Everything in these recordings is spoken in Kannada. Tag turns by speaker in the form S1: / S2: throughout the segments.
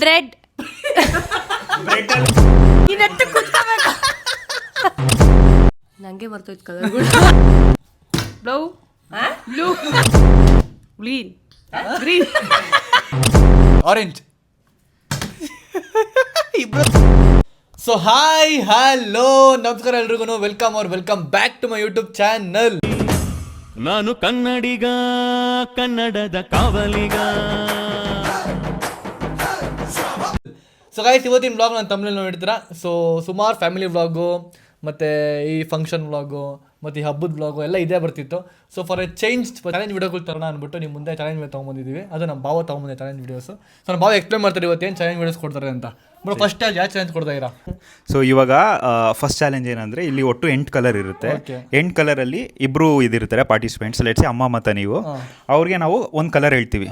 S1: ಬ್ರೆಡ್ ನಂಗೆ ಬರ್ತೈತ್ ಕಲರ್ಗಳು. Blue blue green green
S2: orange. So hi hello ನಮಸ್ಕಾರ ಎಲ್ರಿಗೂ, welcome back to my YouTube channel.
S3: ನಾನು ಕನ್ನಡಿಗ, ಕನ್ನಡದ ಕಾವಲಿಗ.
S2: ಸೊ ಗೈಸ್, ಇವತ್ತಿನ ವ್ಲಾಗ್ ನಾನು ತಮಿಳಲ್ಲಿ ನೋಡಿರ್ತೀರಾ. ಸೊ ಸುಮಾರು ಫ್ಯಾಮಿಲಿ ವ್ಲಾಗು ಮತ್ತು ಈ ಫಂಕ್ಷನ್ ವ್ಲಾಗು ಮತ್ತು ಈ ಹಬ್ಬದ ವ್ಲಾಗು ಎಲ್ಲ ಇದೇ ಬರ್ತಿತ್ತು. ಸೊ ಫಾರ್ ಎ ಚಾಲೆಂಜ್ ವಿಡಿಯೋಗಳು ತರೋಣ ಅಂದ್ಬಿಟ್ಟು ನಿಮ್ಮ ಮುಂದೆ ಚಾಲೆಂಜ್ ವಿಡಿಯೋ ತೊಗೊಂಬಂದಿದ್ದೀವಿ. ಅದು ನಮ್ಮ ಭಾವ ತೊಗೊಂಬಂದೆ ಚಾಲೆಂಜ್ ವಿಡಿಯೋಸು. ಸೊ ನಮ್ಮ ಭಾವ ಎಕ್ಸ್ಪ್ಲೇನ್ ಮಾಡ್ತಾರೆ ಇವತ್ತೇನು ಚಾಲೆಂಜ್ ವಿಡಿಯೋಸ್ ಕೊಡ್ತಾರೆ ಅಂತ. ಬಟ್ ಫಸ್ಟ್ ಯಾವ ಚಾಲೆಂಜ್ ಕೊಡ್ತಾ ಇರಾ?
S4: ಸೊ ಇವಾಗ ಫಸ್ಟ್ ಚಾಲೆಂಜ್ ಏನಂದರೆ, ಇಲ್ಲಿ ಒಟ್ಟು 8 ಕಲರ್ ಇರುತ್ತೆ. 8 ಕಲರಲ್ಲಿ ಇಬ್ಬರು ಇದಿರ್ತಾರೆ ಪಾರ್ಟಿಸಿಪೆಂಟ್ಸ್. ಲೆಟ್ಸೆ ಅಮ್ಮ ಮತ್ತು ನೀವು, ಅವ್ರಿಗೆ ನಾವು ಒಂದು ಕಲರ್ ಹೇಳ್ತೀವಿ.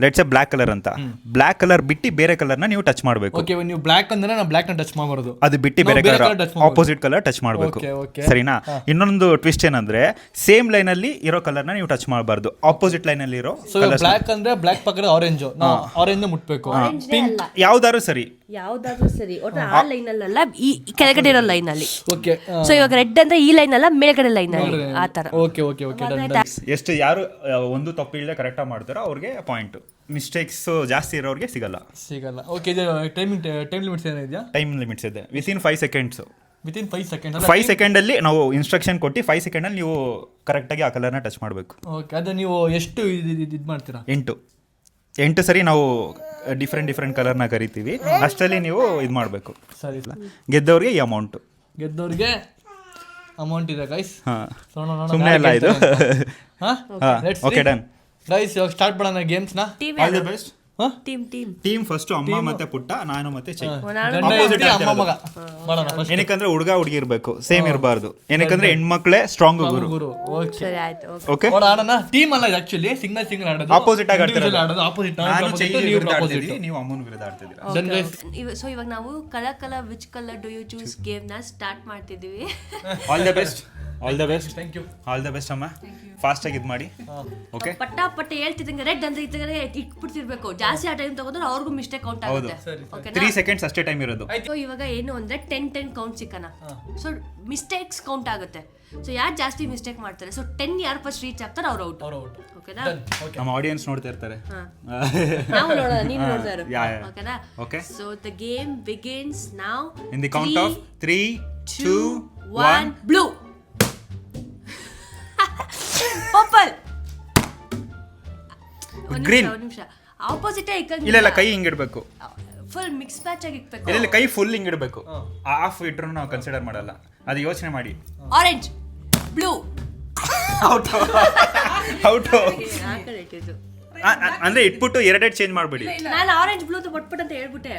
S4: ಲೆಟ್ಸೆ ಬ್ಲ್ಯಾಕ್ ಕಲರ್ ಅಂತ. ಬ್ಲ್ಯಾಕ್ ಕಲರ್ ಬಿಟ್ಟು ಬೇರೆ ಕಲರ್ನ ನೀವು ಟಚ್ ಮಾಡಬೇಕು.
S2: ಓಕೆ, ನೀವು ಬ್ಲ್ಯಾಕ್ ಅಂದ್ರೆ ನಾವು ಬ್ಲ್ಯಾಕ್ನ ಟಚ್ ಮಾಡಬಾರ್ದು.
S4: ಅದು ಬಿಟ್ಟು ಬೇರೆ ಕಲರ್ ಆಪೋಸಿಟ್ ಕಲರ್ ಟಚ್ ಮಾಡಬೇಕು. ಸರಿನಾ? ಇನ್ನೊಂದು ಟ್ವಿಸ್ಟ್ ಏನಂದ್ರೆ, ಸೇಮ್ ಲೈನಲ್ಲಿ ಇರೋ ಕಲರ್ನ ನೀವು ಟಚ್ ಮಾಡಬಾರ್ದು, ಆಪೋಸಿಟ್ ಲೈನಲ್ಲಿ ಇರೋ.
S2: ಬ್ಲ್ಯಾಕ್ ಅಂದ್ರೆ ಬ್ಲ್ಯಾಕ್ ಪಕ್ಕದ ಆರೆಂಜ್, ಆರೆಂಜ್ ಮುಟ್ಬೇಕು.
S4: ಪಿಂಕ್ ಯಾವ್ದಾದ್ರು ಸರಿ,
S1: ಯಾವ್ದಾದ್ರು ಸರಿ, ಒಟ್ಟು ಆ ಲೈನ್ ಅಲ್ಲ, ಈ ಕೆಳಗಡೆ ಇರೋ ಲೈನ್ ಅಲ್ಲಿ.
S2: ಓಕೆ.
S1: ಸೊ ಇವಾಗ ರೆಡ್ ಅಂದ್ರೆ ಈ ಲೈನ್ ಅಲ್ಲ, ಮೇಲ್ಗಡೆ ಲೈನ್ ಅಲ್ಲಿ, ಆ ತರ.
S2: Okay okay okay.
S4: ಎಷ್ಟು ಯಾರು ಒಂದು ತಪ್ಪು ಇಲ್ಲದೆ ಕರೆಕ್ಟಾಗಿ ಮಾಡ್ತಾರೋ ಅವ್ರಿಗೆ ಪಾಯಿಂಟ್. ಮಿಸ್ಟೇಕ್ಸ್ ಜಾಸ್ತಿ ಇರೋರಿಗೆ ಸಿಗಲ್ಲ.
S2: ಓಕೆ. ಇದು ಟೈಮ್ ಲಿಮಿಟ್ಸ್ ಏನಿದೆಯಾ?
S4: ಟೈಮ್ ಲಿಮಿಟ್ಸ್ ಇದೆ. Within 5 seconds.
S2: Within 5 second.
S4: 5 ಸೆಕೆಂಡಲ್ಲಿ ನಾವು ಇನ್ಸ್ಟ್ರಕ್ಷನ್ ಕೊಟ್ಟು 5 ಸೆಕೆಂಡಲ್ಲಿ ನೀವು ಕರೆಕ್ಟಾಗಿ ಆ ಕಲರ್ನ ಟಚ್ ಮಾಡಬೇಕು.
S2: ಓಕೆ. ಅದು ನೀವು ಎಷ್ಟು ಇದು ಮಾಡ್ತೀರಾ?
S4: 8 ಸರಿ ನಾವು ಡಿಫ್ರೆಂಟ್ ಕಲರ್ನ ಕರಿತೀವಿ. ಅಷ್ಟರಲ್ಲಿ ನೀವು ಇದು ಮಾಡಬೇಕು.
S2: ಸರಿ.
S4: ಗೆದ್ದವ್ರಿಗೆ ಈ ಅಮೌಂಟು.
S2: ಗೆದ್ದವ್ರಿಗೆ ಅಮೌಂಟ್ ಇದೆ ಗೈಸ್.
S4: ಸುಮ್ಮನೆ ಅಲ್ಲ ಇದು. Okay, done
S2: guys. ಇವಾಗ ಸ್ಟಾರ್ಟ್ ಮಾಡೋಣ ಗೇಮ್ಸ್ನ.
S4: All the best. Team first ಅಮ್ಮ ಮತ್ತೆ ಪುಟ್ಟ, ನಾನು ಮತ್ತೆ ಏನಕ್ಕಂದ್ರೆ ಹುಡುಗ ಹುಡುಗಿ ಇರ್ಬೇಕು, ಸೇಮ್ ಇರಬಾರ್ದು. ಏನಕ್ಕಂದ್ರೆ ಹೆಣ್ಮಕ್ಳೇ ಸ್ಟ್ರಾಂಗ್ ಗುರು. ಓಕೆ,
S2: ಟೀಮ್ ಅಲ್ಲ ಆಕ್ಚುಲಿ, ಸಿಂಗಲ್ ಆಡೋದು.
S4: ಆಪೋಸಿಟ್ ಆಗಿ ಆಡ್ತಾರೆ.
S2: ನೀವು
S4: ಅಮ್ಮನ ವಿರುದ್ಧ ಆಡ್ತಿದ್ದೀರಾ.
S1: ಸೊ ಇವಾಗ ನಾವು colour which colour do you choose game ನ ಸ್ಟಾರ್ಟ್ ಮಾಡ್ತಿದೀವಿ.
S4: All the best.
S2: Thank you.
S4: All the best ಅಮ್ಮ. ಫಾಸ್ಟ್ ಆಗಿ ಇದು ಮಾಡಿ. ಓಕೆ.
S1: ಪಟ್ಟ ಹೇಳ್ತಿದ್ದಂಗೆ ರೆಡ್ ಅಂತ ಇಟ್ಬಿಡ್ತಿರ್ಬೇಕು. ಜಾಸ್ತಿ ಆ ಟೈಮ್ ತಗೊಂಡ್ರೆ ಅವ್ರಿಗೂ ಮಿಸ್ಟೇಕ್ ಕೌಂಟ್ ಆಗುತ್ತೆ.
S4: 3 ಸೆಕೆಂಡ್ಸ್ ಅಷ್ಟೇ ಟೈಮ್ ಇರೋದು.
S1: ಸೊ ಇವಾಗ ಏನು ಅಂದ್ರೆ 10 ಕೌಂಟ್ ಸಿಕ್ಕನ. ಸೊ ಮಿಸ್ಟೇಕ್ಸ್ ಕೌಂಟ್ ಆಗುತ್ತೆ. ಸೊ ಯಾರು ಜಾಸ್ತಿ ಮಿಸ್ಟೇಕ್ ಮಾಡ್ತಾರೆ, ಸೊ 10 ಯಾರು ಫಸ್ಟ್ ರೀಚ್ ಆಗ್ತಾರೆ ಅವ್ರು ಔಟ್. ಓಕೆನಾ?
S4: ನಮ್ಮ ಆಡಿಯನ್ಸ್ ನೋಡ್ತಾ ಇರ್ತಾರೆ.
S1: ನಾವು ನೋಡೋಣ, ನೀವು ನೋಡ್ತಾ ಇರು. ಓಕೆನಾ?
S4: Okay.
S1: So the game begins now.
S4: In the count of 3, 2, 1.
S1: Blue. Purple.
S4: Green.
S1: ಒಂದು ನಿಮಿಷ. ಆಪೋಸಿಟ್
S4: ಇಲ್ಲ, ಕೈ ಹಿಂಗಿಡ್ಬೇಕು.
S1: ಫುಲ್ ಮಿಕ್ಸ್ ಮ್ಯಾಚ್ ಆಗಿ ಇಟ್ಬೇಕು.
S4: ಇಲ್ಲ, ಕೈ ಫುಲ್ ಹಿಂಗಿಡ್ಬೇಕು. ಹಾಫ್ ಇಟ್ರು ನಾವು ಕನ್ಸಿಡರ್ ಮಾಡಲ್ಲ. ಅದು ಯೋಚನೆ ಮಾಡಿ.
S1: Orange, blue.
S4: ಔಟ್. ಅಂದ್ರೆ ಇಟ್ಬಿಟ್ಟು 2 ಚೇಂಜ್ ಮಾಡ್ಬಿಡಿ.
S1: ನಾನು ಆರೆಂಜ್ ಬ್ಲೂ ಪಟ್ ಅಂತ ಹೇಳ್ಬಿಟ್ಟೆ.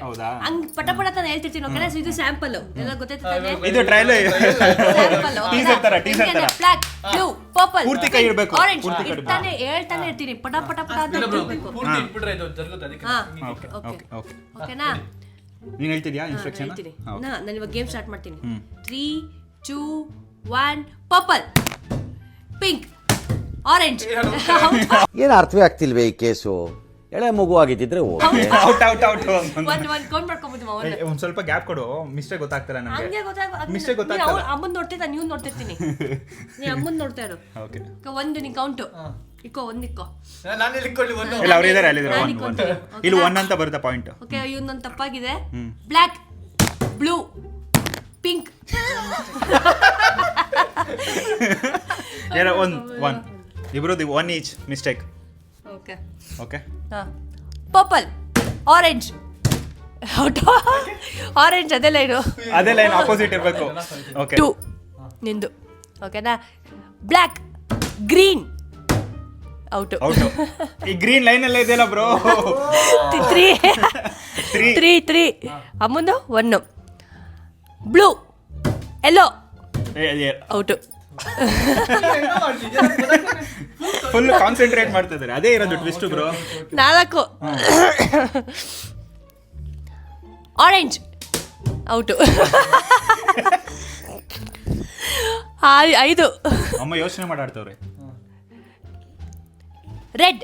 S1: ಹಂಗ್ ಪಟ ಅಂತ ಹೇಳ್ತಿರ್ತೀನಿ. ಓಕೆನಾ? ಸೊ ಇದು ಸ್ಯಾಂಪಲ್. ಎಲ್ಲ ಗೊತ್ತಾಯ್ತು.
S4: ಇದು ಟ್ರಯಲ್. ಟೀಸರ್ ತರ.
S1: Black, blue, purple.
S4: ಪೂರ್ತಿ ಕೈ ಇಡಬೇಕು.
S1: ಆರೆಂಜ್ ಇರ್ತಾನೆ ಹೇಳ್ತಾನೆ ಇರ್ತೀನಿ. ಪಟ ಅಂತ ಹೇಳ್ಬೇಕು. ಓಕೆನಾ?
S4: ನೀನು ಹೇಳ್ತಿದ್ಯಾ ಇನ್ಸ್ಟ್ರಕ್ಷನ್?
S1: ಹೇಳ್ತೀನಿ. ನಾನು ಇವಾಗ ಗೇಮ್ ಸ್ಟಾರ್ಟ್ ಮಾಡ್ತೀನಿ. 3, 2, 1. Purple, pink, orange.
S5: ಏನು ಅರ್ಥವೇ ಆಗ್ತಿಲ್ವೇ ಈ ಕೇಸು? ಎಳೆ ಮಗು ಆಗಿದ್ದಿದ್ರೆ
S4: ಔಟ್.
S1: ಒಂದ್ ಕೌಂಟ್ ಮಾಡ್ಕೊಂಡ್ಬಿಡ್ತೀವಿ.
S4: ಒಂದ್ ಸ್ವಲ್ಪ ಗ್ಯಾಪ್ ಕೊಡು. ಮಿಸ್ಟೇಕ್ ಗೊತ್ತಾಗ್ತಲ್ಲ ನಮಗೆ.
S1: ಹಂಗೆ
S4: ಮಿಸ್ಟೇಕ್ ಗೊತ್ತಾಗ್ತಲ್ಲ.
S1: ಅಮ್ಮನ್ ನೋಡ್ತಿದ್ದ, ನೀವು ನೋಡ್ತಿರ್ತೀನಿ. ನೀ ಅಮ್ಮನ್ ನೋಡ್ತಾ ಇರು.
S4: ಓಕೆ.
S1: ಒಂದು ನೀ ಕೌಂಟು ಇಕ್ಕೋ.
S4: ಇಲ್ಲ, ಅವ್ರು ಇದ್ದಾರೆ, ಅಲ್ಲಿ ಇಲ್ಲಿ 1 ಅಂತ ಬರುತ್ತೆ ಪಾಯಿಂಟ್.
S1: ಓಕೆ. ಇವನೊಂದು ತಪ್ಪಾಗಿದೆ. Black, blue, pink.
S4: ಒನ್ ಇಬ್ರದ್ದು 1 each mistake. Okay.
S1: Purple, orange. Orange ಅದೇ ಲೈನ್
S4: ಆಪೋಸಿಟ್ ಇರಬೇಕು. ಓಕೆ.
S1: 2 ನಿಂದು. ಓಕೆನಾ? Black, green. ಔಟ್.
S4: ಈ ಗ್ರೀನ್ ಲೈನ್ ಎಲ್ಲ ಇದೆಯಲ್ಲ ಬ್ರೋ.
S1: 3 ಅಮ್ಮಂದು 1. Blue, yellow. Out.
S4: Full concentrate ಮಾಡ್ತಾ ಇದ್ದಾರೆ. ಅದೇ ಇರೋದು ಟ್ವಿಸ್ಟ್ ಬ್ರೋ.
S1: 4 ಆರೆಂಜ್. ಔಟ್. 5
S4: ಅಮ್ಮ ಯೋಚನೆ ಮಾಡಾಡ್ತವ್ರೆ.
S1: Red,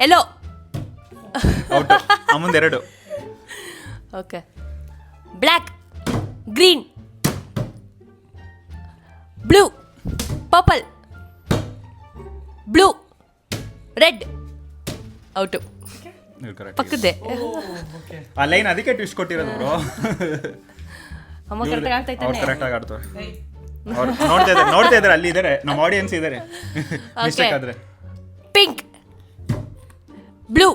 S1: yellow.
S4: ಔಟ್. ಅಮ್ಮಂದು 2.
S1: Okay. Black, green, blue, purple, blue, red. Out. ಪಕ್ಕದ್ದೆ.
S4: ಆ ಲೈನ್ ಅದಕ್ಕೆ ಟ್ವಿಸ್ಟ್ ಕೊಟ್ಟಿರೋದು ಬ್ರೋ.
S1: ಅಮ್ಮ ಕರೆಕ್ಟಾಗಿ ಆಗ್ತಾ
S4: ಅವ್ರು
S1: ಇದ್ದಾನೆ.
S4: ಕರೆಕ್ಟಾಗಿ ಆಡ್ತಾರೆ. ಅವ್ರು ನೋಡ್ತಾ ಇದ್ದಾರೆ, ಅಲ್ಲಿ ಇದ್ದಾರೆ, ನಮ್ಮ ಆಡಿಯನ್ಸ್ ಇದ್ದಾರೆ. ಮಿಸ್ಟೇಕ್ ಆದ್ರೆ.
S1: ಪಿಂಕ್, ಬ್ಲೂ,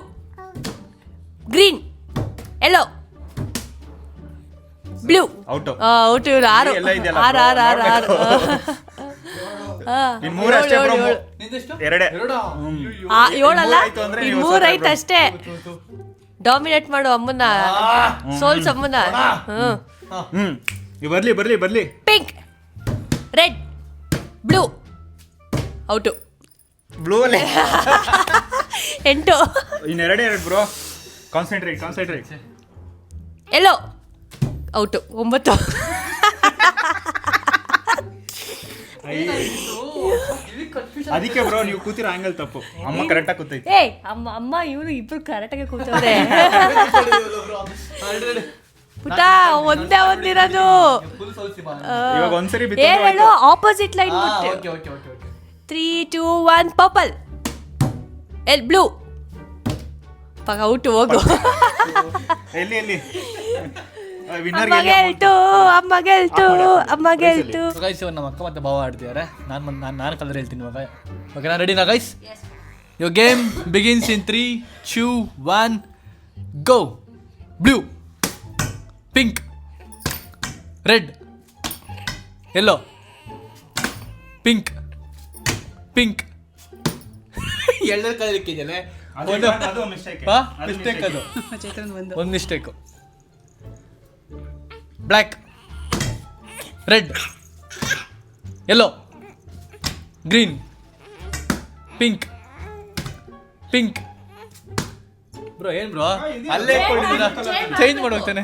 S1: ಗ್ರೀನ್, ಎಲ್ಲೋ, ಬ್ಲೂ.
S4: ಔಟು.
S1: ಔಟು. ಇವ್ರು 6.
S4: ಎಲ್ಲ ಇದೆಯಲ್ಲ
S1: 6.
S4: ಇನ್ನು 3 ಅಷ್ಟೇ ಬ್ರೋ. 2.
S1: 7
S4: ಆಯ್ತು ಅಂದ್ರೆ
S1: ಈ
S4: ನೀವು
S1: 3 ಐತೆ ಅಷ್ಟೇ. ಡಾಮಿನೇಟ್ ಮಾಡು ಅಮ್ಮನ್ನ, ಸೋಲ್ಸ್ ಅಮ್ಮನ್ನ.
S4: ಬರ್ಲಿ.
S1: Pink, red, blue. Out.
S4: Blue ಅಲ್ಲಿ
S1: 8.
S4: ಇನ್ನು 2 ಬ್ರೋ. ಕಾನ್ಸಂಟ್ರೇಟ್.
S1: ಎಲ್ಲೋ. ಔಟು. 9.
S4: ಅದಕ್ಕೆ ಬ್ರೋ ನೀವು ಕೂತಿರೋ ಆಂಗಲ್ ತಪ್ಪು. ಅಮ್ಮ ಕರೆಕ್ಟಾಗಿ ಕೂತೈತಿ.
S1: ಅಮ್ಮ ಇವರು ಇಬ್ರು ಕರೆಕ್ಟಾಗಿ ಕೂತವ್ರೆ. ಪುಟ ಒಂದೇ ಒಂದಿರೋದು.
S4: ಇವಾಗ ಒಂದ್ಸರಿ
S1: ಹೇಳು opposite line. 3, 2, 1 purple, blue. Out. ಹೋಗು.
S4: ಎಲ್ಲಿ
S1: ಅಮ್ಮ ಗೆಲ್ತು.
S2: ಗೈಸ್ ಇವಾಗ ನಮ್ಮ ಅಕ್ಕ ಮತ್ತೆ ಭಾವ ಆಡ್ತಿದ್ದಾರೆ. ನಾನು ಕಲರ್ ಹೇಳ್ತೀನಿ ಇವಾಗ. ಓಕೆ, ನಾನು ರೆಡಿನಾ guys? Your game begins in 3, 2, 1 go. Blue, pink, red, yellow, pink. ಎಲ್ಲರ ಕಲರ್ ಇಕ್ಕಿದ್ದೇನೆ. ಮಿಸ್ಟೇಕ್ ಅದು. ಒಂದು mistake. Black, red, yellow, green, pink. Bro ಏನು ಬ್ರೋ ಅಲ್ಲೇ ಚೇಂಜ್ ಮಾಡೋಗ್ತಾನೆ.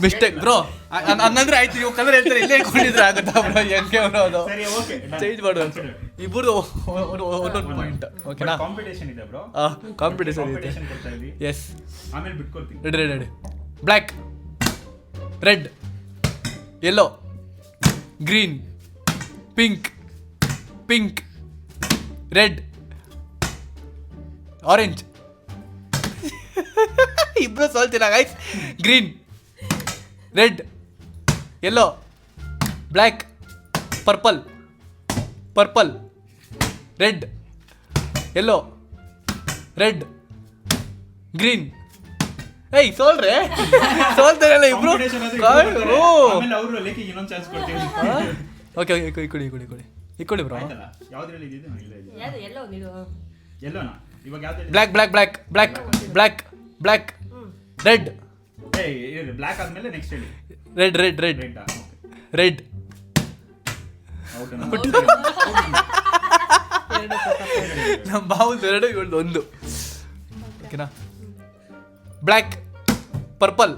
S2: Mistake bro. ಹಂಗಂದ್ರೆ ಆಯ್ತು, ನೀವು ಕಲರ್ ಹೇಳ್ತಾರೆ ಇಲ್ಲೇ ಕೊಂಡಿದ್ರೆ ಆಗುತ್ತಾ ಬ್ರೋ? ಹೆಂಗೆ ಬ್ರೋ ಅದು ಚೇಂಜ್ ಮಾಡುವಂತ. ಇಬ್ಬರು ಒಂದೊಂದು ಪಾಯಿಂಟ್. ಓಕೆನಾ?
S4: ಕಾಂಪಿಟೇಷನ್ ಇದೆ ಬ್ರೋ.
S2: ಕಾಂಪಿಟೇಷನ್ ಇದೆ. ಎಸ್.
S4: ಆಮೇಲೆ ಬಿಟ್ಕೊಳ್ತೀನಿ.
S2: Ready. Black, red, yellow, green, pink, red, orange. ಇಬ್ರು ಸೋಲ್ತೀರಾ guys? Green, red, yellow, black, purple, red, yellow, red, green. ಸೋಲ್ತಾರಲ್ಲ ಇಬ್ರು.
S4: ಆಮೇಲೆ ಅವರು ಲೇಖಿಗೆ ಇನ್ನೊಂದು ಚಾನ್ಸ್ ಕೊಡ್ತೀವಿ.
S2: ಓಕೆ ಇಕ್ಕೊಳ್ಳಿ ಬ್ರೋ.
S4: ಯಾವ್ದ್ರಲ್ಲಿ ಇದೆ? ಎಲ್ಲೋನಾ? ಇವಾಗ
S2: ಬ್ಲ್ಯಾಕ್, ರೆಡ್.
S4: ಬ್ಲ್ಯಾಕ್ ಆದ್ಮೇಲೆ ನೆಕ್ಸ್ಟ್ ಹೇಳಿ.
S2: ರೆಡ್. ನಮ್ಮ ಬಾವುದು 2, ಇವಳ್ದು 1. ಓಕೆನಾ? Black, purple,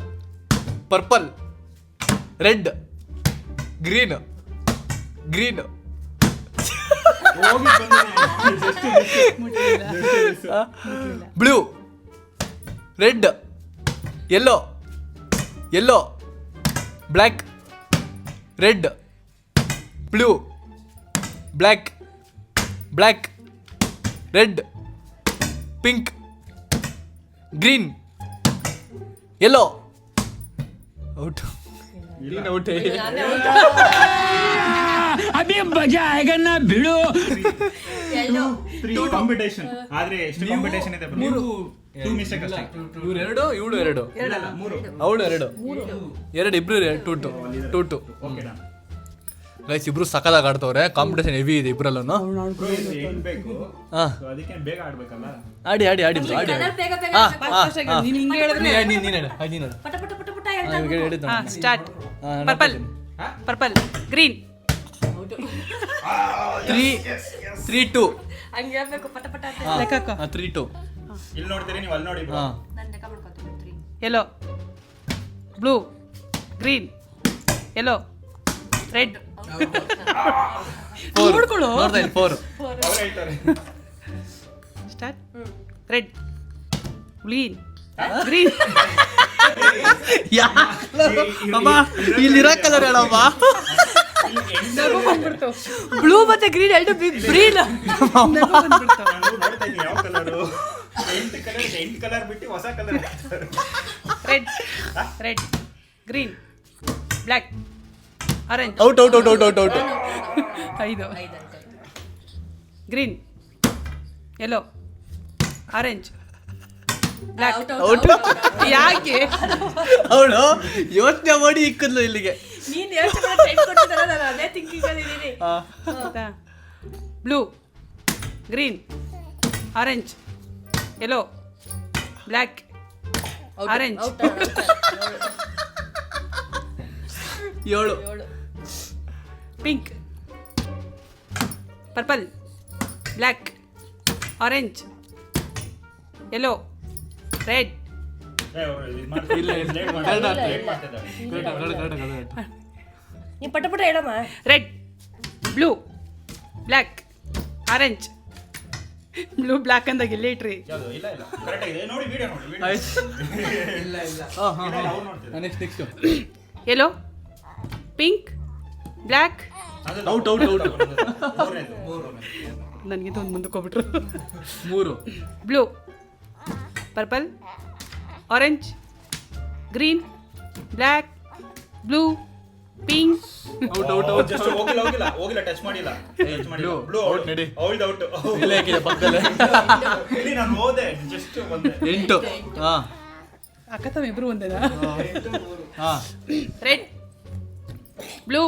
S2: red, green. Blue, red, yellow, black, red, blue, black, red, pink, green, yellow. Out.
S3: Abhi ಮಜಾ ಆएगा ना भिड़ो.
S4: 3 ಕಾಂಪಿಟೇಷನ್. ಆದ್ರೆ ಎಷ್ಟು ಕಾಂಪಿಟೇಷನ್ ಇದೆ ಬ್ರೋ? 2 ಮಿಸ್ಟೇಕ್ ಅಷ್ಟೇ.
S2: ಇವ್ರು 2 ಅವಳು 2 ಇಬ್ರು 2.
S4: ಓಕೆನಾ
S2: ಗೈಸ್ ಇಬ್ರು ಸಕ್ಕದಾಗಿ ಆಡ್ತವ್ರೆ. ಕಾಂಪಿಟೇಷನ್ ಹೆವಿ ಇದೆ ಇಬ್ರಲ್ಲೂ.
S4: ಬೇಕು ಅದಕ್ಕೆ ಬೇಗ ಆಡ್ಬೇಕಲ್ಲ.
S2: ಆಡಿ
S6: ಸ್ಟಾರ್ಟ್. Purple, green.
S2: 3, 2
S1: ಹಂಗೆ ಹೇಳ್ಬೇಕು. ಪಟ
S2: 3, 2.
S4: ಇಲ್ಲಿ ನೋಡ್ತೀರಿ ನೀವು, ಅಲ್ಲಿ ನೋಡಿ bro.
S6: Yellow, blue, green, yellow, red, ನೋಡ್ಕೊಳ್ಳು.
S2: ನೋಡ್ತಾ ಇಲ್ಲ 4.
S6: ಸ್ಟಾರ್ಟ್. ರೆಡ್, ಗ್ರೀನ್, ಗ್ರೀನ್,
S2: ಅಮ್ಮ ಇಲ್ಲಿರೋ ಕಲರ್ ಹೇಳಮ್ಮ.
S1: ಬ್ಲೂ ಮತ್ತೆ ಗ್ರೀನ್ ಎರಡು green.
S6: Red, red, green, black, orange.
S2: Out out out out out out.
S6: 5. Green, yellow, orange, black. ಯಾಕೆ?
S2: ಅವಳು ಯೋಚನೆ ಮಾಡಿ ಇಕ್ಕದ್ಲು ಇಲ್ಲಿಗೆ.
S1: ನೀನ್ ಹೇಳ್ತಿದ್ರೆ ನಾನು ಅದೇ ಥಿಂಕಿಂಗ್ ಅಲ್ಲಿ ಇದೀನಿ.
S6: Blue, green, orange, yellow, black, orange.
S2: 7.
S6: Pink, purple, black, orange, yellow, red.
S1: ನೀ ಪಟ ಪಟ ಹೇಳಮ್ಮ.
S6: Red, blue, black, orange. Blue black ಅಂದಾಗ ಇಲ್ಲೇ ಇಟ್ರಿ.
S2: Next
S6: yellow, pink, black.
S2: Out out out.
S6: ನನಗಿಂತ ಒಂದು ಮುಂದಕ್ಕೆ ಹೋಗ್ಬಿಟ್ರು.
S2: 3.
S6: Blue, purple, orange, green, black, blue, pink.
S2: Out out out.
S4: ಹೋಗಿಲ್ಲ ಟಚ್ ಮಾಡಿಲ್ಲ.
S2: ಬ್ಲೂ ಔಟ್ ನಡಿ.
S4: Out out.
S2: ಇಲ್ಲೇ ಹಾಕಿದೆ ಪಕ್ಕದಲ್ಲೇ.
S4: ಇಲ್ಲಿ ನಾನು ಹೋದೆ ಜಸ್ಟ್ ಬಂದೆ.
S2: 8. ಹಾ
S6: ಅಕ್ಕ ತಾವ ಇಬ್ರು ಒಂದೇನಾ?
S2: ಹಾ
S6: ರೆಡ್, ಬ್ಲೂ,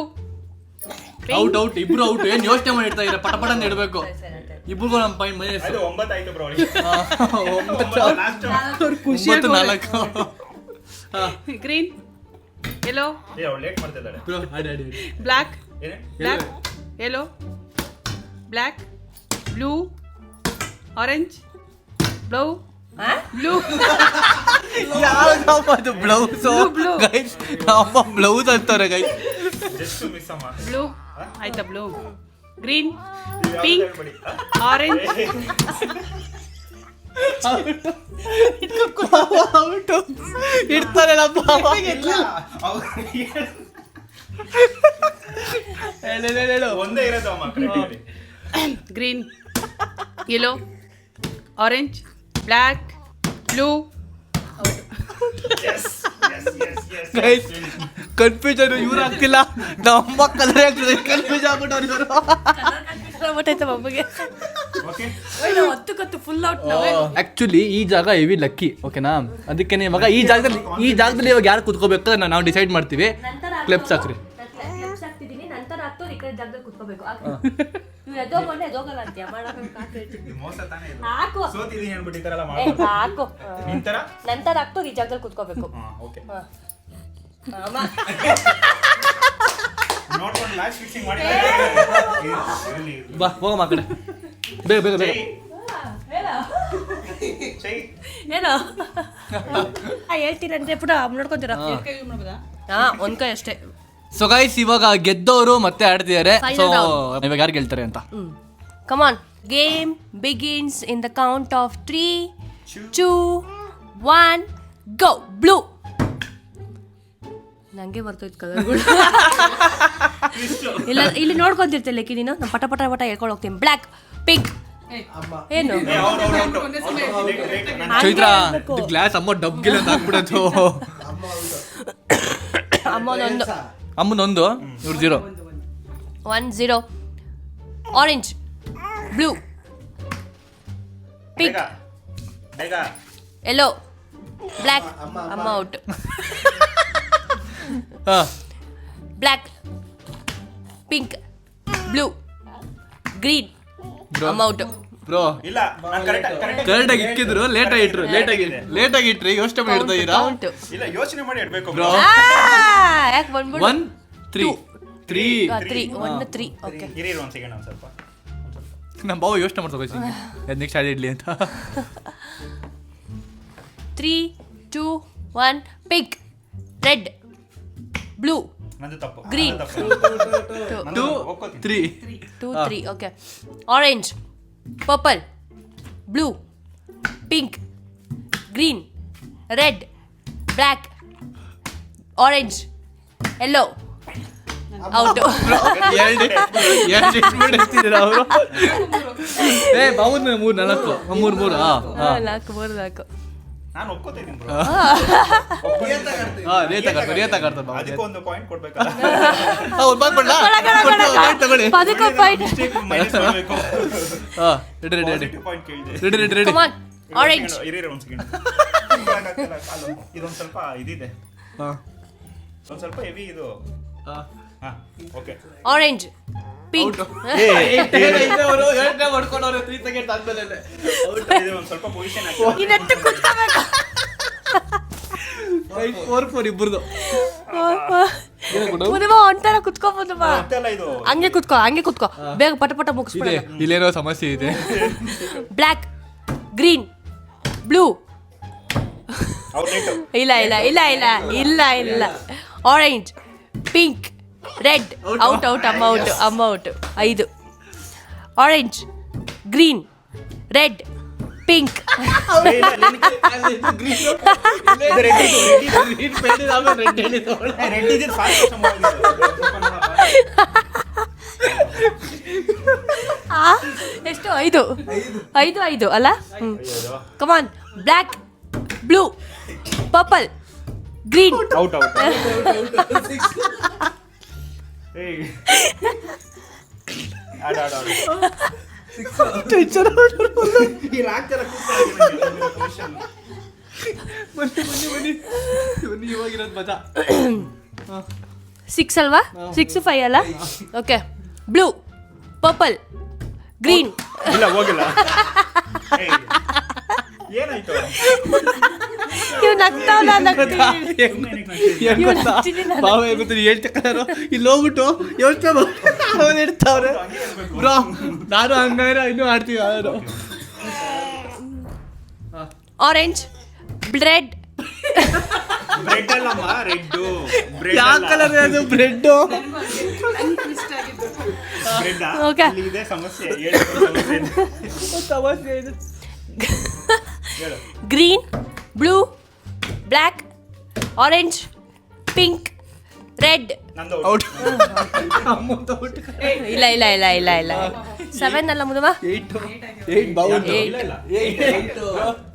S2: ಔಟ್ ಔಟ್. ಇಬ್ರು ಔಟ್. ಏನ್ ಯೋಚನೆ ಮಾಡಿ ಇಡ್ತಾ ಇದ್ರೆ ಪಟ ಪಟ ಅಂತ ಇಡ್ಬೇಕು. ಇಬ್ರಿಗೂ ನಮ್ಮ ಪಾಯಿಂಟ್ ಮೈನಸ್.
S4: ಅದು 9 ಆಯ್ತು ಬ್ರೋ.
S2: 9-4.
S6: ಗ್ರೀನ್, ಯೆಲ್ಲೋ,
S4: ಏ ಅವಳು ಲೇಟ್ ಮಾಡ್ತಿದ್ದಾಳೆ.
S6: ಬ್ಲ್ಯಾಕ್,
S4: ಏನೇ
S6: black, yellow, black, blue, orange, blue, blue.
S2: ಯಾವ್ದು ಬ್ಲೌಸ್
S6: Blue.
S2: ಗೈಸ್? ಅಮ್ಮ ಬ್ಲೌಸ್ ಅಂತಾರೆ ಗೈಸ್.
S4: ಜಸ್ಟ್ ಮಿಸ್ ಅಮ್ಮ.
S6: ಬ್ಲೂ ಆಯ್ತಾ? Blue, green, pink, orange.
S2: Out ಇಡ್ತಾರೆ
S4: ಒಂದೇ ಇರೋದು ಅಮ್ಮ correct.
S6: Green, yellow, orange, black, blue.
S2: Guys confusion ಇವ್ರು ಆಗ್ತಿಲ್ಲ, ನಮ್ಮ ಕಲರ್ ಆಗ್ತದೆ. ಕನ್ಫ್ಯೂಸ್ ಆಗ್ಬಿಟ್ಟವ್ರು ಇವರು.
S1: ಒಬ್ಬಗೆ
S4: ಓಕೆ
S1: ಹತ್ತು ಫುಲ್ ಔಟ್ ನಾವೇ.
S2: ಆಕ್ಚುಲಿ ಈ ಜಾಗ ಹೆವಿ ಲಕ್ಕಿ, ಓಕೆನಾ? ಅದಕ್ಕೆ ಇವಾಗ ಈ ಜಾಗದಲ್ಲಿ ಇವಾಗ ಯಾರು ಕುತ್ಕೋಬೇಕು ನಾವು ಡಿಸೈಡ್ ಮಾಡ್ತೀವಿ. ಕ್ಲಿಪ್ಸ್ ಹಾಕ್ರಿ.
S1: ಕ್ಲಿಪ್ಸ್ ಹಾಕ್ತಿದ್ದೀನಿ, ನಂತರ ಹಾಕ್ತವ್ರು ಈ ಕಡೆ ಜಾಗದಲ್ಲಿ ಕುತ್ಕೋಬೇಕು. ನೀವು ಎದೋಗಲ್ಲ ಎದೋಗಲ್ಲ ಅಂತೀಯ
S4: ಮೋಸ ತಾನೇ ಇದು.
S1: ಹಾಕು
S4: ಸೋತಿದೀನಿ ಅನ್ಬಿಟ್ಟಿದ್ದಾರಲ್ಲ
S1: ಏ,
S4: ಮಾಡ್ಬೋದು.
S1: ಹಾಕು
S4: ನಿಂತರ
S1: ನಂತರ ಹಾಕ್ತವ್ರು ಈ ಜಾಗದಲ್ಲಿ ಕುತ್ಕೋಬೇಕು.
S4: ಓಕೆ
S1: ಅಮ್ಮ
S4: ನೋಡ್ಕೊಂಡು ಮ್ಯಾಚ್ ಫಿಕ್ಸಿಂಗ್ ಮಾಡಿ.
S2: ಬಾ ಹೋಗಮ್ಮ ಆ ಕಡೆ. ಬೇಗ ಬೇಗ ಬೇಗ.
S1: ಏನೋ ಹೇಳ್ತೀರಂದ್ರೆ ಪುಟ ನೋಡ್ಕೊಂತೀರ. ಹಾ ಒಂದ್ ಕೈ ಅಷ್ಟೇ.
S2: ಸೊ ಗೈಸ್ ಇವಾಗ ಗೆದ್ದವರು ಮತ್ತೆ ಆಡ್ತಿದ್ದಾರೆ. ಸೊ ಇವಾಗ ಯಾರು ಗೆಲ್ತಾರೆ ಅಂತ.
S1: Come on, game begins in the count of 3, 2, 1 go. Blue. ನಂಗೆ ಬರ್ತೈತೆ ಕಲರ್ಗಳು. ಇಲ್ಲ ಇಲ್ಲಿ ನೋಡ್ಕೊಂತಿರ್ತಿಲ್ಲ ನೀನು. ನಾನು ಪಟ ಪಟ ಪಟ ಹೇಳ್ಕೊಂಡು ಹೋಗ್ತೀನಿ. Black, pink. ಏನು
S2: ಚೈತ್ರ ಗ್ಲಾಸ್ ಅಮ್ಮ ಡಬ್ಗಿಲ್ಲ ಅಂತ ಹಾಕ್ಬಿಡೋದು.
S1: ಅಮ್ಮನೊಂದು
S2: ಅಮ್ಮನೊಂದು, ಇವ್ರು 0.
S1: 1-0. Orange, blue, pink, yellow, black. ಅಮ್ಮ out. Black, pink, blue, green. ಅಮ್ಮ ಔಟ್.
S2: ಬ್ರೋ
S4: ಇಲ್ಲ ನಾನು ಕರೆಕ್ಟ್
S2: ಕರೆಕ್ಟಾಗಿ ಇಕ್ಕಿದ್ರು, ಲೇಟಾಗಿ ಇಟ್ರಿ. ಯೋಚನೆ ಮಾಡಿ ಇಡ್ತಾ ಇದ್ದೀರಾ?
S1: ಕೌಂಟ್.
S4: ಇಲ್ಲ ಯೋಚನೆ ಮಾಡಿ ಇಡಬೇಕು
S2: ಬ್ರೋ
S1: ಯಾಕೆ ಬಂದ್ಬಿಡು.
S2: 1, 3.
S1: 3 ಓಕೆ.
S4: ಇರಿ ಒಂದು ಸೆಕೆಂಡ್ ಒಂದು ಸ್ವಲ್ಪ.
S2: ನಮ್ಮ ಬಾವ ಯೋಚನೆ ಮಾಡ್ತಾ ನೆಕ್ಸ್ಟ್ ಆಡ್ ಇಡ್ಲಿ ಅಂತ.
S1: 3, 2, 1 ಪಿಂಕ್, ರೆಡ್, ಬ್ಲೂ,
S4: ನಂದು ತಪ್ಪು.
S1: Green.
S2: Two three
S1: 2 3 okay. Orange, purple, blue, pink, green, red, black, orange, yellow. Out.
S2: ಎರಡು ಎತ್ತಿದ್ದೀರ ಅವರು. ಬಾವುನ 3 4 3
S1: ನಾಲ್ಕು
S4: ನಾನು ಒಪ್ಕೋತೀನಿ ಬ್ರೋ.
S2: ರೇತ ಕಟ್ತಾರೆ
S4: ಅದಕ್ಕೆ ಒಂದು ಪಾಯಿಂಟ್ ಕೊಡ್ಬೇಕಲ್ಲ.
S2: ತಗೊಳ್ಳಿ.
S4: ಮೈನಸ್ ಮಾಡಬೇಕು.
S2: ರೆಡಿ
S4: ಪಾಯಿಂಟ್ ಕೇಳಿದೆ.
S2: ರೆಡಿ.
S1: Come on. Orange.
S4: ಇರಿ ಒಂದು ಸೆಕೆಂಡ್. ಇದೊಂದು ಸ್ವಲ್ಪ ಇದಿದೆ. ಒಂದು ಸ್ವಲ್ಪ ಹೆವಿ ಇದು. ಹಾ ಓಕೆ.
S1: Orange, pink.
S2: ಮಾಡ್ಕೊಂಡವ್ರೆ 3 ಸೆಕೆಂಡ್ ಆದ್ಮೇಲೆ
S4: ಇದು ಒಂದು ಸ್ವಲ್ಪ ಪೊಸಿಷನ್ ಹಾಕಿ.
S1: ಇನ್ನೆತ್ತು ಕುತ್ಕೋಬೇಕು.
S2: 4 ಇಬ್ಬರದು.
S1: ಮುದುವ ಒಂಥರ ಕುತ್ಕೋಬಹುದು ಬಾ.
S4: ಮತ್ತೆಲ್ಲ ಇದು
S1: ಹಂಗೆ ಕುತ್ಕೋ ಬೇಗ ಪಟ ಮುಗಿಸ್ಬಿಡ.
S2: ಇಲ್ಲೇನೋ ಸಮಸ್ಯೆ ಇದೆ.
S1: Black, green, blue.
S4: ಔಟ್ಲೆಟ್.
S1: ಇಲ್ಲ. Orange, pink, red. ಔಟ್ ಅಮ್ಮ out 5. Orange, green, red, pink.
S4: Red ಇದೆ ಫಾಸ್ಟ್
S1: ಎಷ್ಟು? 5 ಅಲ್ಲ? Come on. Black, blue, purple, green.
S4: Out ಏಯ್ ಆಡ
S2: ಇವಾಗಿರೋದು ಮಜಾ.
S1: 6 ಅಲ್ವಾ? 6 5 ಅಲ್ಲ? ಓಕೆ. Blue, purple, green.
S4: ಇಲ್ಲ ಹೋಗಿಲ್ಲ. ಏನಾಯ್ತು?
S1: ಇವ್ ನಗ್ತಾವಲ್ಲ
S2: ಬಾವ ಗೊತ್ತಿಲ್ಲ ಹೇಳ್ತಕ್ಕಾರು ಇಲ್ಲಿ ಹೋಗ್ಬಿಟ್ಟು ಯೋಚನೆ ಇಡ್ತಾವ್ರೆ ಬ್ರೋ. ನಾನು ಹಂಗಾದ್ರೆ ಇನ್ನೂ ಆಡ್ತೀವಿ ಯಾರು.
S1: Orange, bread.
S4: ಬ್ರೆಡ್ ಅಲ್ಲಮ್ಮ ರೆಡ್ಡು.
S2: ಯಾವ ಕಲರ್ ಅದು? ಬ್ರೆಡ್ಡು.
S4: Bread
S1: Okay.
S4: ಇದೆ ಸಮಸ್ಯೆ.
S2: ಸಮಸ್ಯೆ ಇದೆ.
S1: Green, blue, black, orange, pink, red.
S4: ನಂದು
S2: ಔಟ್.
S1: ಇಲ್ಲ 7 ಅಲ್ಲ ಮುದುವ?
S2: 8 ಬಾವುಂಟು.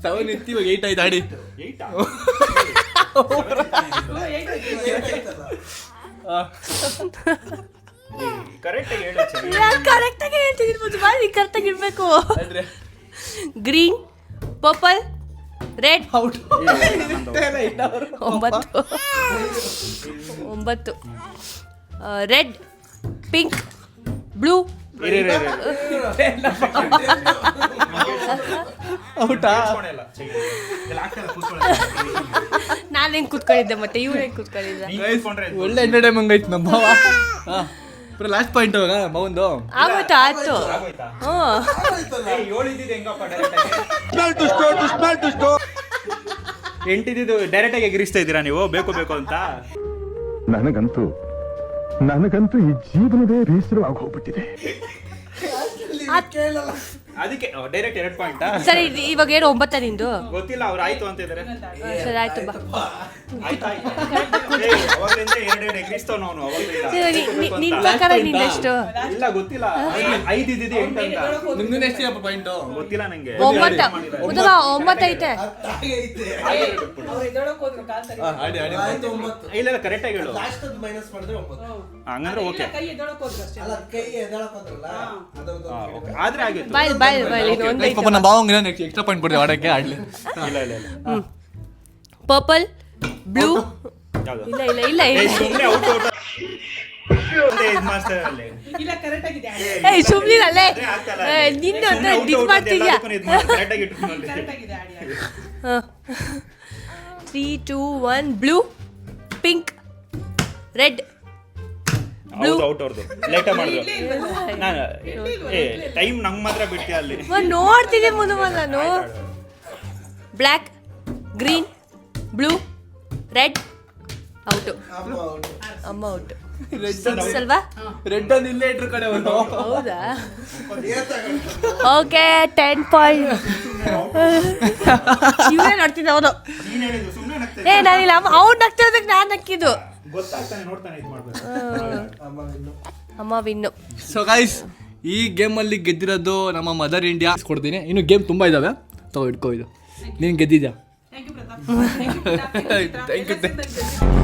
S2: 7 ಇತ್ತು, ಇವಾಗ 8 ಆಯ್ತು ಆಡಿ.
S4: 8 ಕರೆಕ್ಟಾಗಿ ಹೇಳು.
S1: ನಾನು ಕರೆಕ್ಟಾಗಿ ಹೇಳ್ತಿದ್ದೀನಿ ಮುದುವ, ನೀನು ಕರೆಕ್ಟಾಗಿ ಇರಬೇಕು. Green, purple, red.
S2: Out.
S1: 9. Red, pink, blue.
S2: ಔಟಾ?
S1: ನಾನು ಹೆಂಗ್ ಕೂತ್ಕೊಂಡಿದ್ದೆ ಮತ್ತೆ ಇವ್ರು ಹೆಂಗ್ ಕೂತ್ಕೊಂಡಿದ್ದ?
S2: ಒಳ್ಳೆ ಎಂಟರ್ಟೈನ್ಮೆಂಟ್ ಐತಿ ನಮ್ಮ ಭಾವ. ಲಾಸ್ಟ್ ಪಾಯಿಂಟ್ ಅವಾಗ ಮೌಂದು
S1: ಆಗೋಯ್ತು ಆಯ್ತು.
S4: ಎಂಟಿದ್ದು ಡೈರೆಕ್ಟ್ ಆಗಿ ಎಗರಿಸ್ತಾ ಇದ್ದೀರಾ ನೀವು ಬೇಕು ಅಂತ?
S3: ನನಗಂತೂ ಈ ಜೀವನವೇ ಬೇಸರವಾಗಿ ಹೋಗ್ಬಿಟ್ಟಿದೆ.
S4: ಅದಕ್ಕೆ ಡೈರೆಕ್ಟ್ 2 ಪಾಯಿಂಟ್.
S1: ಸರಿ ಇವಾಗ ಏನು 9 ನಿಂದು?
S4: ಗೊತ್ತಿಲ್ಲ, ಅವ್ರು ಆಯ್ತು ಅಂತ ಇದಾರೆ.
S1: ಸರಿ ಆಯ್ತು ಬಾ.
S4: ಅವಾಗಲಿಂದ 2 ಎಗರಿಸ್ತಾವ್ ನಾವು ಅವಾಗಲಿಂದ.
S1: ನಿನ್ ಪ್ರಕಾರ ನಿಂದೆಷ್ಟು?
S4: ಇಲ್ಲ ಗೊತ್ತಿಲ್ಲ. 5 ಇದ್ದಿದ್ದು 8 ಅಂತ.
S2: ನಿಮ್ದು ಎಷ್ಟು ಪಾಯಿಂಟ್
S4: ಗೊತ್ತಿಲ್ಲ ನಂಗೆ.
S1: 9 ಮುದುವ 9 ಐತೆ.
S4: ಇಲ್ಲ ಕರೆಕ್ಟ್ ಆಗಿ ಹೇಳು. ಹಂಗಂದ್ರೆ ಓಕೆ. ಆದ್ರೆ ಆಗಿತ್ತು.
S1: ಬಾಯ್ ಇನ್ನೊಂದು
S2: ಪಾಪ ನಮ್ಮ ಭಾವಂಗೆ ಎಕ್ಸ್ಟ್ರಾ ಪಾಯಿಂಟ್ ಕೊಡ್ತೀವಿ ಆಡಕ್ಕೆ ಆಡ್ಲಿ.
S4: ಇಲ್ಲ
S1: ಪರ್ಪಲ್, ಬ್ಲೂ. ಇಲ್ಲ
S4: ಸುಮ್ಮನೆ ಔಟ್ ಮಾಸ್ಟರ್ ಅಲ್ಲಿ
S1: ಸುಮ್ನಿರಲ್ಲೇ ನಿನ್ನ ಇದು ಮಾಡ್ತಿದ್ಯಾ? 3 2 1 blue, pink, red, blue.
S4: Out ಅವ್ರದ್ದು ಲೇಟ ಮಾಡಿದ್ರು. ನಾನು ಟೈಮ್ ನಂಗೆ ಮಾತ್ರ ಬಿಡ್ತೀಯ ಅಲ್ಲಿ.
S1: ನೋಡ್ತಿದ್ದೆ ಮುದುವ ನಾನು. Black, green, blue, red, out ಅಮ್ಮ ಔಟು ಅಲ್ವಾ
S2: ರೆಡ್ ಅನ್ನು ಇಲ್ಲೇ ಇಟ್ರು ಕಡೆ ಅವನು.
S1: ಹೌದಾ ಓಕೆ 10 ಪಾಯಿಂಟ್ ಇವರೇ ನೋಡ್ತಿದ್ದೆ ಅವನು ನಾನಿಲ್ಲ ಅವ್ನು ನಗ್ತಿರೋದಕ್ಕೆ ನಾನು ನಕ್ಕಿದ್ದು ಅಮ್ಮ ವಿನ್ನು.
S2: ಸೊ ಗೈಸ್ ಈ ಗೇಮಲ್ಲಿ ಗೆದ್ದಿರೋದು ನಮ್ಮ ಮದರ್ ಇಂಡಿಯಾ ಕೊಡ್ತೀನಿ. ಇನ್ನು ಗೇಮ್ ತುಂಬ ಇದ್ದಾವೆ, ತಗೋ ಇಟ್ಕೋ ಇದು. ನೀನು ಗೆದ್ದಿದ್ಯಾ?
S6: Thank you Pratap.
S2: Thank you.